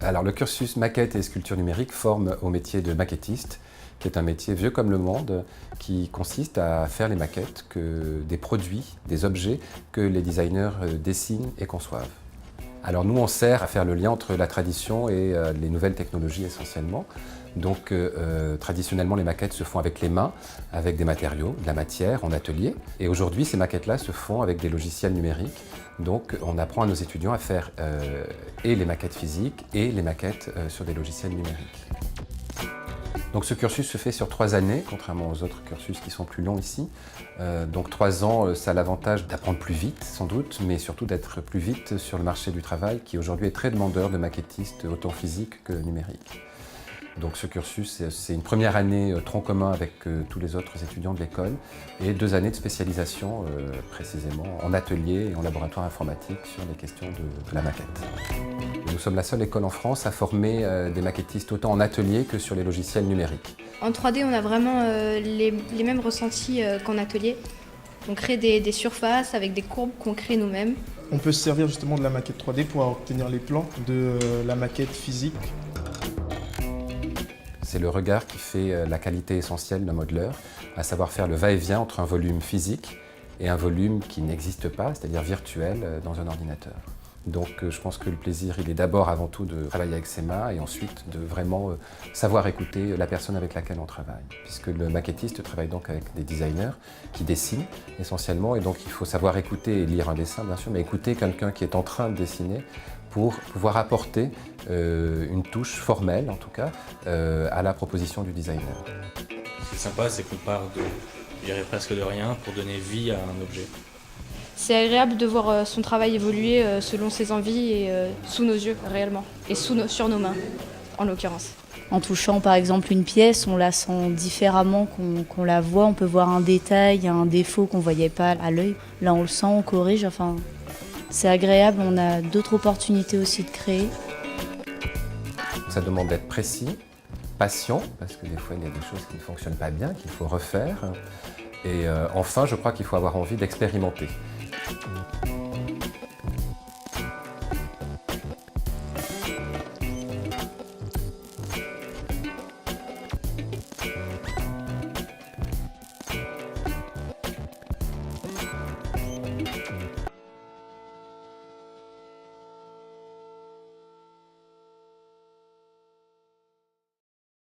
Alors le cursus maquette et sculpture numérique forme au métier de maquettiste, qui est un métier vieux comme le monde, qui consiste à faire les maquettes des produits, des objets que les designers dessinent et conçoivent. Alors nous, on sert à faire le lien entre la tradition et les nouvelles technologies essentiellement. Donc traditionnellement, les maquettes se font avec les mains, avec des matériaux, de la matière, en atelier. Et aujourd'hui, ces maquettes-là se font avec des logiciels numériques. Donc on apprend à nos étudiants à faire et les maquettes physiques et les maquettes sur des logiciels numériques. Donc ce cursus se fait sur 3 années, contrairement aux autres cursus qui sont plus longs ici. Donc 3 ans, ça a l'avantage d'apprendre plus vite, sans doute, mais surtout d'être plus vite sur le marché du travail, qui aujourd'hui est très demandeur de maquettistes, autant physiques que numériques. Donc ce cursus, c'est une première année tronc commun avec tous les autres étudiants de l'école et 2 années de spécialisation précisément en atelier et en laboratoire informatique sur les questions de la maquette. Nous sommes la seule école en France à former des maquettistes autant en atelier que sur les logiciels numériques. En 3D, on a vraiment les mêmes ressentis qu'en atelier. On crée des surfaces avec des courbes qu'on crée nous-mêmes. On peut se servir justement de la maquette 3D pour obtenir les plans de la maquette physique. C'est le regard qui fait la qualité essentielle d'un modeleur, à savoir faire le va-et-vient entre un volume physique et un volume qui n'existe pas, c'est-à-dire virtuel, dans un ordinateur. Donc je pense que le plaisir, il est d'abord avant tout de travailler avec ses mains et ensuite de vraiment savoir écouter la personne avec laquelle on travaille. Puisque le maquettiste travaille donc avec des designers qui dessinent essentiellement et donc il faut savoir écouter et lire un dessin bien sûr, mais écouter quelqu'un qui est en train de dessiner pour pouvoir apporter une touche formelle en tout cas à la proposition du designer. Ce qui est sympa, c'est qu'on part je dirais presque de rien pour donner vie à un objet. C'est agréable de voir son travail évoluer selon ses envies et sous nos yeux réellement, et sur nos mains en l'occurrence. En touchant par exemple une pièce, on la sent différemment qu'on la voit, on peut voir un détail, un défaut qu'on ne voyait pas à l'œil. Là on le sent, on corrige, enfin c'est agréable, on a d'autres opportunités aussi de créer. Ça demande d'être précis, patient, parce que des fois il y a des choses qui ne fonctionnent pas bien, qu'il faut refaire. Et enfin, je crois qu'il faut avoir envie d'expérimenter.